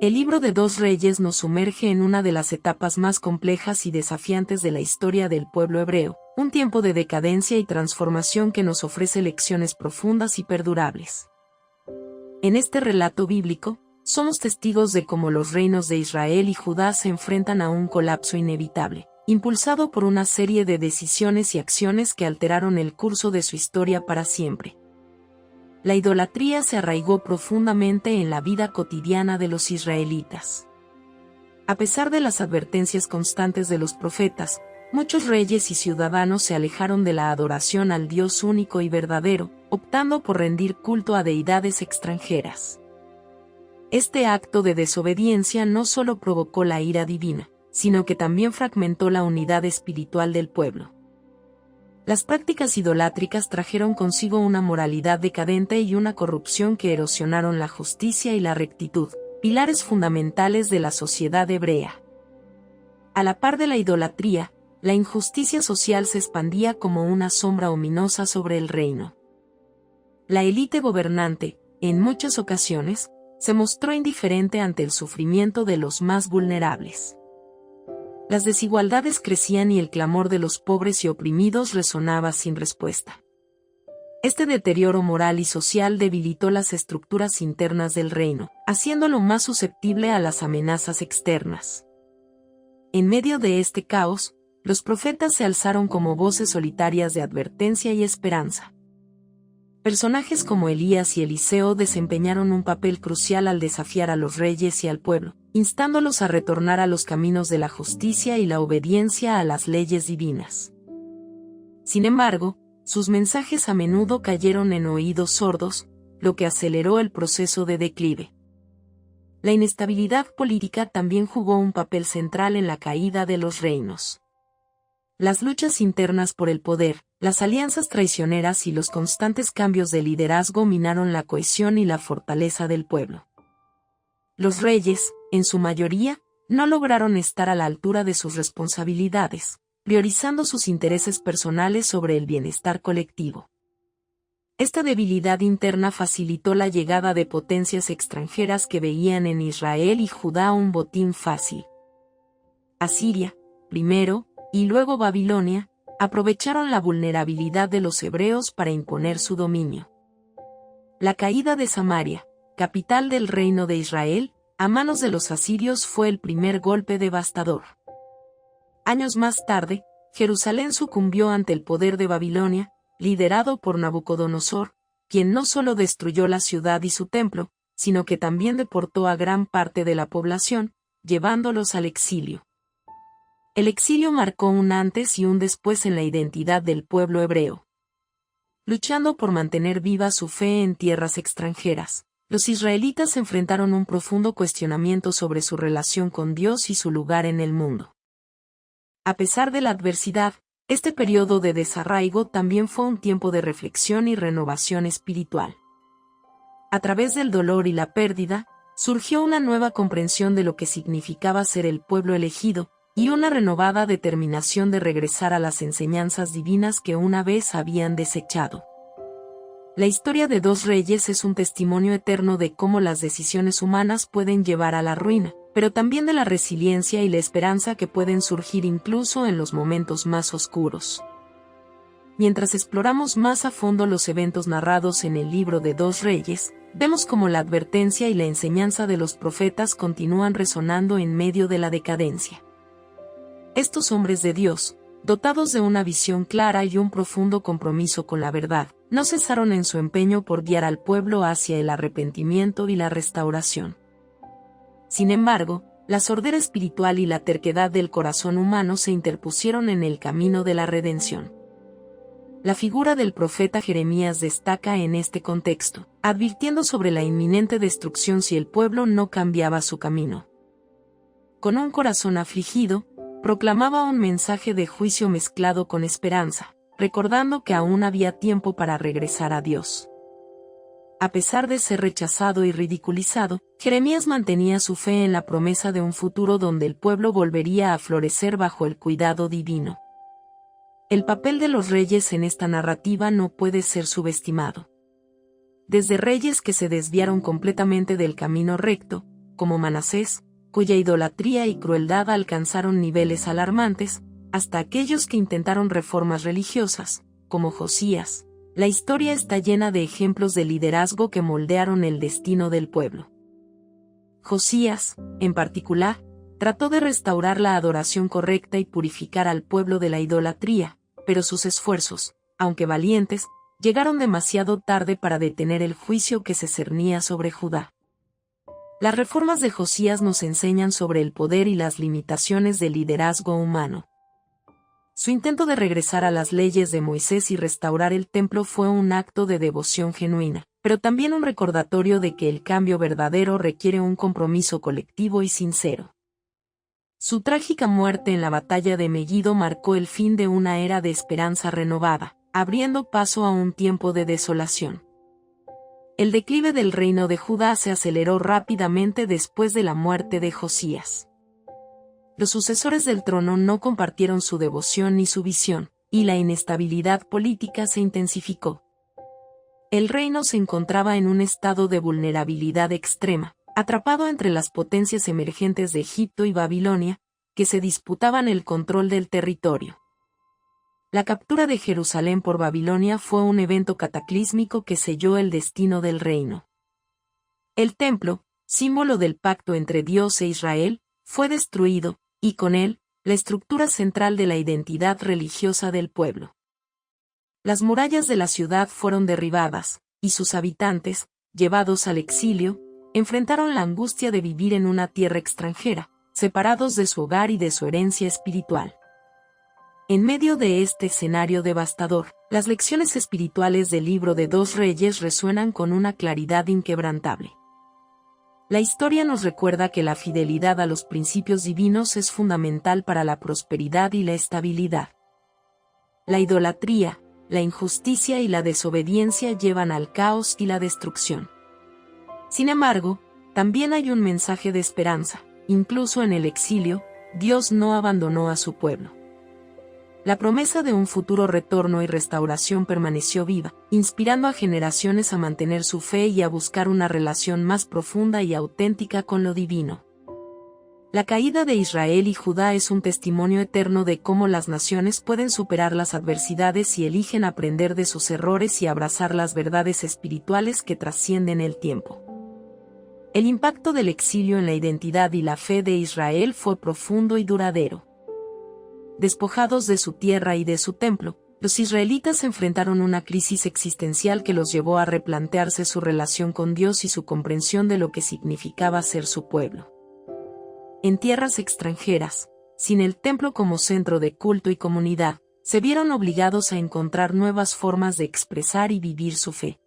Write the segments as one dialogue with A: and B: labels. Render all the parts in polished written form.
A: El libro de Dos Reyes nos sumerge en una de las etapas más complejas y desafiantes de la historia del pueblo hebreo, un tiempo de decadencia y transformación que nos ofrece lecciones profundas y perdurables. En este relato bíblico, somos testigos de cómo los reinos de Israel y Judá se enfrentan a un colapso inevitable, impulsado por una serie de decisiones y acciones que alteraron el curso de su historia para siempre. La idolatría se arraigó profundamente en la vida cotidiana de los israelitas. A pesar de las advertencias constantes de los profetas, muchos reyes y ciudadanos se alejaron de la adoración al Dios único y verdadero, optando por rendir culto a deidades extranjeras. Este acto de desobediencia no solo provocó la ira divina, sino que también fragmentó la unidad espiritual del pueblo. Las prácticas idolátricas trajeron consigo una moralidad decadente y una corrupción que erosionaron la justicia y la rectitud, pilares fundamentales de la sociedad hebrea. A la par de la idolatría, la injusticia social se expandía como una sombra ominosa sobre el reino. La élite gobernante, en muchas ocasiones, se mostró indiferente ante el sufrimiento de los más vulnerables. Las desigualdades crecían y el clamor de los pobres y oprimidos resonaba sin respuesta. Este deterioro moral y social debilitó las estructuras internas del reino, haciéndolo más susceptible a las amenazas externas. En medio de este caos, los profetas se alzaron como voces solitarias de advertencia y esperanza. Personajes como Elías y Eliseo desempeñaron un papel crucial al desafiar a los reyes y al pueblo, instándolos a retornar a los caminos de la justicia y la obediencia a las leyes divinas. Sin embargo, sus mensajes a menudo cayeron en oídos sordos, lo que aceleró el proceso de declive. La inestabilidad política también jugó un papel central en la caída de los reinos. Las luchas internas por el poder, las alianzas traicioneras y los constantes cambios de liderazgo minaron la cohesión y la fortaleza del pueblo. Los reyes, en su mayoría, no lograron estar a la altura de sus responsabilidades, priorizando sus intereses personales sobre el bienestar colectivo. Esta debilidad interna facilitó la llegada de potencias extranjeras que veían en Israel y Judá un botín fácil. Asiria, primero, y luego Babilonia, aprovecharon la vulnerabilidad de los hebreos para imponer su dominio. La caída de Samaria, capital del reino de Israel, a manos de los asirios fue el primer golpe devastador. Años más tarde, Jerusalén sucumbió ante el poder de Babilonia, liderado por Nabucodonosor, quien no solo destruyó la ciudad y su templo, sino que también deportó a gran parte de la población, llevándolos al exilio. El exilio marcó un antes y un después en la identidad del pueblo hebreo. Luchando por mantener viva su fe en tierras extranjeras, los israelitas enfrentaron un profundo cuestionamiento sobre su relación con Dios y su lugar en el mundo. A pesar de la adversidad, este periodo de desarraigo también fue un tiempo de reflexión y renovación espiritual. A través del dolor y la pérdida, surgió una nueva comprensión de lo que significaba ser el pueblo elegido, y una renovada determinación de regresar a las enseñanzas divinas que una vez habían desechado. La historia de Dos Reyes es un testimonio eterno de cómo las decisiones humanas pueden llevar a la ruina, pero también de la resiliencia y la esperanza que pueden surgir incluso en los momentos más oscuros. Mientras exploramos más a fondo los eventos narrados en el libro de Dos Reyes, vemos cómo la advertencia y la enseñanza de los profetas continúan resonando en medio de la decadencia. Estos hombres de Dios, dotados de una visión clara y un profundo compromiso con la verdad, no cesaron en su empeño por guiar al pueblo hacia el arrepentimiento y la restauración. Sin embargo, la sordera espiritual y la terquedad del corazón humano se interpusieron en el camino de la redención. La figura del profeta Jeremías destaca en este contexto, advirtiendo sobre la inminente destrucción si el pueblo no cambiaba su camino. Con un corazón afligido, proclamaba un mensaje de juicio mezclado con esperanza, recordando que aún había tiempo para regresar a Dios. A pesar de ser rechazado y ridiculizado, Jeremías mantenía su fe en la promesa de un futuro donde el pueblo volvería a florecer bajo el cuidado divino. El papel de los reyes en esta narrativa no puede ser subestimado. Desde reyes que se desviaron completamente del camino recto, como Manasés, cuya idolatría y crueldad alcanzaron niveles alarmantes, hasta aquellos que intentaron reformas religiosas, como Josías. La historia está llena de ejemplos de liderazgo que moldearon el destino del pueblo. Josías, en particular, trató de restaurar la adoración correcta y purificar al pueblo de la idolatría, pero sus esfuerzos, aunque valientes, llegaron demasiado tarde para detener el juicio que se cernía sobre Judá. Las reformas de Josías nos enseñan sobre el poder y las limitaciones del liderazgo humano. Su intento de regresar a las leyes de Moisés y restaurar el templo fue un acto de devoción genuina, pero también un recordatorio de que el cambio verdadero requiere un compromiso colectivo y sincero. Su trágica muerte en la batalla de Megiddo marcó el fin de una era de esperanza renovada, abriendo paso a un tiempo de desolación. El declive del reino de Judá se aceleró rápidamente después de la muerte de Josías. Los sucesores del trono no compartieron su devoción ni su visión, y la inestabilidad política se intensificó. El reino se encontraba en un estado de vulnerabilidad extrema, atrapado entre las potencias emergentes de Egipto y Babilonia, que se disputaban el control del territorio. La captura de Jerusalén por Babilonia fue un evento cataclísmico que selló el destino del reino. El templo, símbolo del pacto entre Dios e Israel, fue destruido, y con él, la estructura central de la identidad religiosa del pueblo. Las murallas de la ciudad fueron derribadas, y sus habitantes, llevados al exilio, enfrentaron la angustia de vivir en una tierra extranjera, separados de su hogar y de su herencia espiritual. En medio de este escenario devastador, las lecciones espirituales del libro de 2 Reyes resuenan con una claridad inquebrantable. La historia nos recuerda que la fidelidad a los principios divinos es fundamental para la prosperidad y la estabilidad. La idolatría, la injusticia y la desobediencia llevan al caos y la destrucción. Sin embargo, también hay un mensaje de esperanza. Incluso en el exilio, Dios no abandonó a su pueblo. La promesa de un futuro retorno y restauración permaneció viva, inspirando a generaciones a mantener su fe y a buscar una relación más profunda y auténtica con lo divino. La caída de Israel y Judá es un testimonio eterno de cómo las naciones pueden superar las adversidades si eligen aprender de sus errores y abrazar las verdades espirituales que trascienden el tiempo. El impacto del exilio en la identidad y la fe de Israel fue profundo y duradero. Despojados de su tierra y de su templo, los israelitas enfrentaron una crisis existencial que los llevó a replantearse su relación con Dios y su comprensión de lo que significaba ser su pueblo. En tierras extranjeras, sin el templo como centro de culto y comunidad, se vieron obligados a encontrar nuevas formas de expresar y vivir su fe.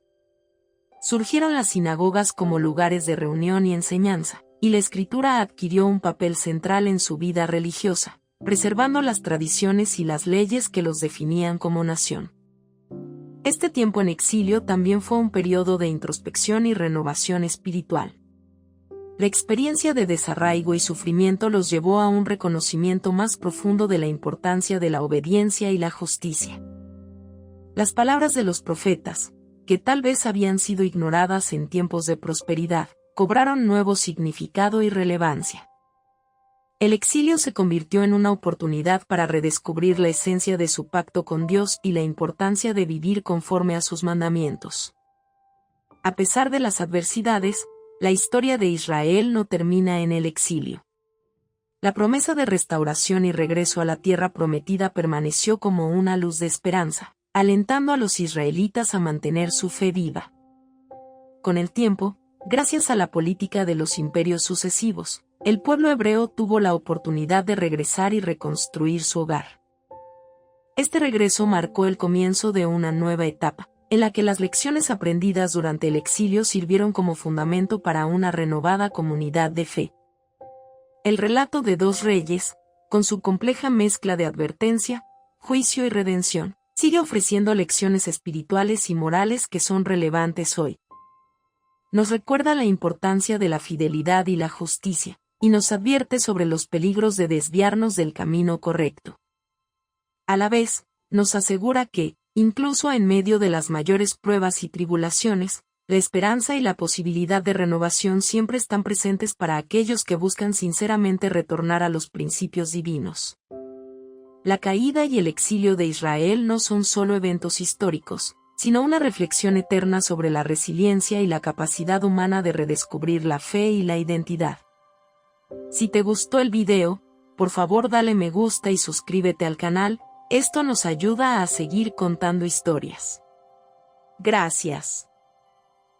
A: Surgieron las sinagogas como lugares de reunión y enseñanza, y la escritura adquirió un papel central en su vida religiosa, preservando las tradiciones y las leyes que los definían como nación. Este tiempo en exilio también fue un periodo de introspección y renovación espiritual. La experiencia de desarraigo y sufrimiento los llevó a un reconocimiento más profundo de la importancia de la obediencia y la justicia. Las palabras de los profetas, que tal vez habían sido ignoradas en tiempos de prosperidad, cobraron nuevo significado y relevancia. El exilio se convirtió en una oportunidad para redescubrir la esencia de su pacto con Dios y la importancia de vivir conforme a sus mandamientos. A pesar de las adversidades, la historia de Israel no termina en el exilio. La promesa de restauración y regreso a la tierra prometida permaneció como una luz de esperanza, alentando a los israelitas a mantener su fe viva. Con el tiempo, gracias a la política de los imperios sucesivos, el pueblo hebreo tuvo la oportunidad de regresar y reconstruir su hogar. Este regreso marcó el comienzo de una nueva etapa, en la que las lecciones aprendidas durante el exilio sirvieron como fundamento para una renovada comunidad de fe. El relato de 2 Reyes, con su compleja mezcla de advertencia, juicio y redención, sigue ofreciendo lecciones espirituales y morales que son relevantes hoy. Nos recuerda la importancia de la fidelidad y la justicia, y nos advierte sobre los peligros de desviarnos del camino correcto. A la vez, nos asegura que, incluso en medio de las mayores pruebas y tribulaciones, La esperanza y la posibilidad de renovación siempre están presentes para aquellos que buscan sinceramente retornar a los principios divinos. La caída y el exilio de Israel no son solo eventos históricos, sino una reflexión eterna sobre la resiliencia y la capacidad humana de redescubrir la fe y la identidad. Si te gustó el video, por favor dale me gusta y suscríbete al canal, esto nos ayuda a seguir contando historias. Gracias.